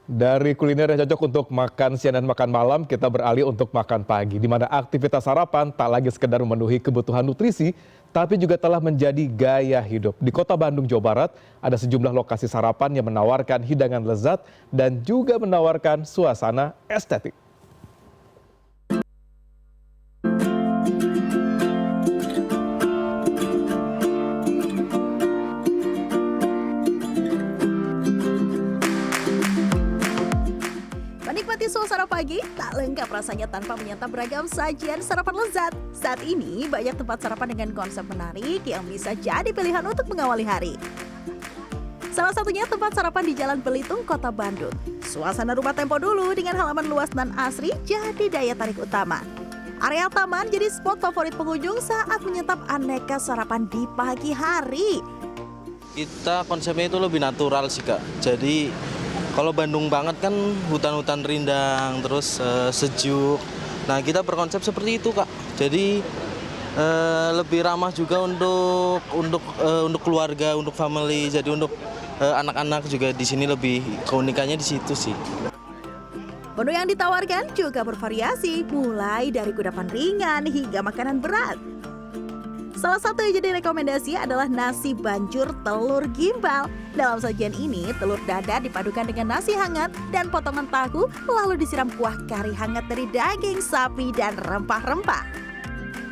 Dari kuliner yang cocok untuk makan siang dan makan malam, kita beralih untuk makan pagi, di mana aktivitas sarapan tak lagi sekedar memenuhi kebutuhan nutrisi, tapi juga telah menjadi gaya hidup. Di kota Bandung, Jawa Barat, ada sejumlah lokasi sarapan yang menawarkan hidangan lezat dan juga menawarkan suasana estetik. Menikmati suasana pagi tak lengkap rasanya tanpa menyantap beragam sajian sarapan lezat. Saat ini banyak tempat sarapan dengan konsep menarik yang bisa jadi pilihan untuk mengawali hari. Salah satunya tempat sarapan di Jalan Belitung, Kota Bandung. Suasana rumah tempo dulu dengan halaman luas dan asri jadi daya tarik utama. Area taman jadi spot favorit pengunjung saat menyantap aneka sarapan di pagi hari. Kita konsepnya itu lebih natural sih Kak. Jadi kalau Bandung banget kan hutan-hutan rindang, terus sejuk. Nah kita berkonsep seperti itu Kak. Jadi lebih ramah juga untuk keluarga, untuk family. Jadi untuk anak-anak juga di sini lebih keunikannya di situ sih. Menu yang ditawarkan juga bervariasi, mulai dari kudapan ringan hingga makanan berat. Salah satu yang jadi rekomendasi adalah nasi banjur telur gimbal. Dalam sajian ini, telur dadar dipadukan dengan nasi hangat dan potongan tahu, lalu disiram kuah kari hangat dari daging sapi dan rempah-rempah.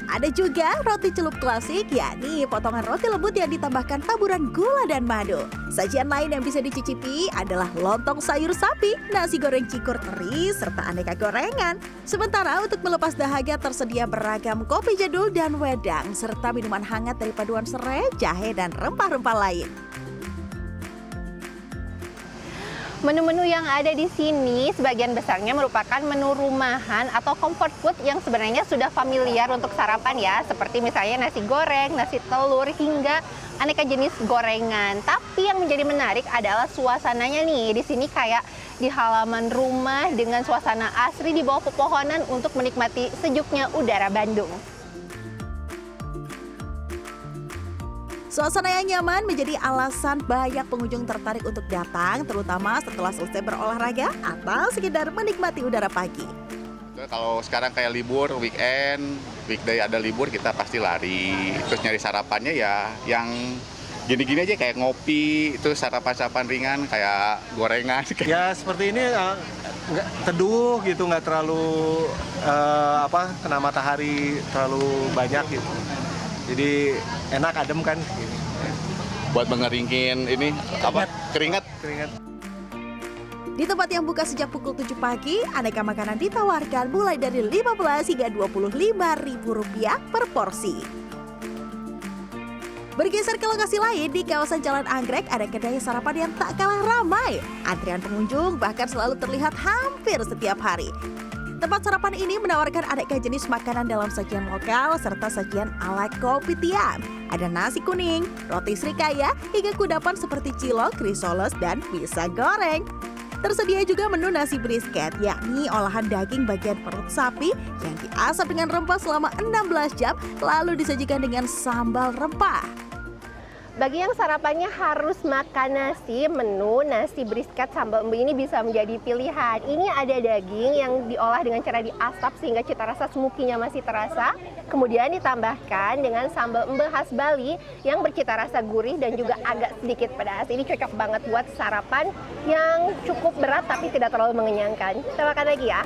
Ada juga roti celup klasik, yakni potongan roti lembut yang ditambahkan taburan gula dan madu. Sajian lain yang bisa dicicipi adalah lontong sayur sapi, nasi goreng cikur teri, serta aneka gorengan. Sementara untuk melepas dahaga tersedia beragam kopi jadul dan wedang, serta minuman hangat dari paduan serai, jahe, dan rempah-rempah lain. Menu-menu yang ada di sini sebagian besarnya merupakan menu rumahan atau comfort food yang sebenarnya sudah familiar untuk sarapan ya, seperti misalnya nasi goreng, nasi telur, hingga aneka jenis gorengan. Tapi yang menjadi menarik adalah suasananya nih. Di sini kayak di halaman rumah dengan suasana asri di bawah pepohonan untuk menikmati sejuknya udara Bandung. Suasana yang nyaman menjadi alasan banyak pengunjung tertarik untuk datang, terutama setelah selesai berolahraga atau sekedar menikmati udara pagi. Kalau sekarang kayak libur, weekend, weekday ada libur, kita pasti lari. Terus nyari sarapannya ya yang gini-gini aja, kayak ngopi, itu sarapan-sarapan ringan, kayak gorengan. Ya seperti ini nggak teduh gitu, nggak terlalu kena matahari terlalu banyak gitu. Jadi enak, adem kan. Buat mengeringin ini keringat. Di tempat yang buka sejak pukul 7 pagi, aneka makanan ditawarkan mulai dari 15 hingga Rp25.000 per porsi. Bergeser ke lokasi lain, di kawasan Jalan Anggrek ada kedai sarapan yang tak kalah ramai. Antrian pengunjung bahkan selalu terlihat hampir setiap hari. Tempat sarapan ini menawarkan aneka jenis makanan dalam sajian lokal serta sajian ala kopi tiam. Ada nasi kuning, roti srikaya, hingga kudapan seperti cilok, risoles, dan pisang goreng. Tersedia juga menu nasi brisket, yakni olahan daging bagian perut sapi yang diasap dengan rempah selama 16 jam, lalu disajikan dengan sambal rempah. Bagi yang sarapannya harus makan nasi, menu nasi brisket sambal embe ini bisa menjadi pilihan. Ini ada daging yang diolah dengan cara diasap sehingga cita rasa smoky-nya masih terasa. Kemudian ditambahkan dengan sambal embe khas Bali yang bercita rasa gurih dan juga agak sedikit pedas. Ini cocok banget buat sarapan yang cukup berat tapi tidak terlalu mengenyangkan. Kita makan lagi ya.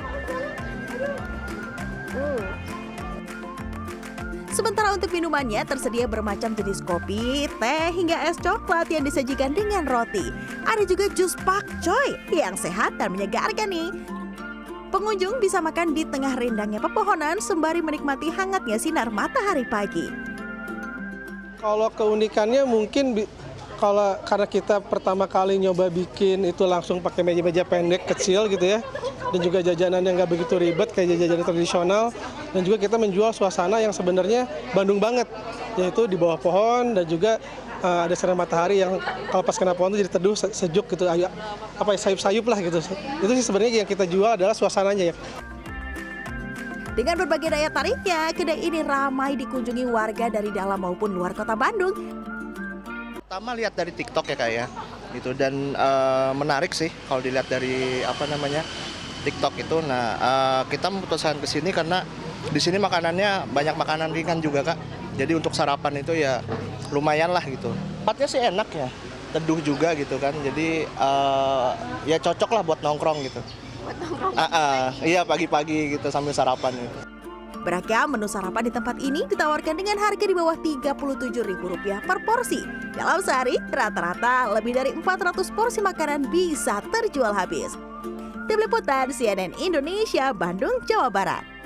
Sementara untuk minumannya tersedia bermacam jenis kopi, teh, hingga es coklat yang disajikan dengan roti. Ada juga jus pakcoy yang sehat dan menyegarkan nih. Pengunjung bisa makan di tengah rindangnya pepohonan sembari menikmati hangatnya sinar matahari pagi. Kalau keunikannya mungkin karena kita pertama kali nyoba bikin itu langsung pakai meja-meja pendek kecil gitu ya. Dan juga jajanan yang nggak begitu ribet kayak jajanan tradisional, dan juga kita menjual suasana yang sebenarnya Bandung banget, yaitu di bawah pohon dan juga ada sinar matahari yang kalau pas kena pohon itu jadi teduh, sejuk gitu, sayup-sayup lah gitu. Itu sih sebenarnya yang kita jual adalah suasananya ya. Dengan berbagai daya tariknya, kedai ini ramai dikunjungi warga dari dalam maupun luar kota Bandung. Pertama lihat dari TikTok ya Kak ya. gitu dan menarik sih kalau dilihat dari TikTok itu. Nah, kita memutuskan ke sini karena di sini makanannya banyak makanan ringan juga, Kak. Jadi untuk sarapan itu ya lumayan lah gitu. Tempatnya sih enak ya, teduh juga gitu kan. Jadi ya cocok lah buat nongkrong gitu. Iya pagi-pagi gitu sambil sarapan gitu. Beragam menu sarapan di tempat ini ditawarkan dengan harga di bawah Rp37.000 per porsi. Dalam sehari, rata-rata lebih dari 400 porsi makanan bisa terjual habis. Tim Liputan CNN Indonesia, Bandung, Jawa Barat.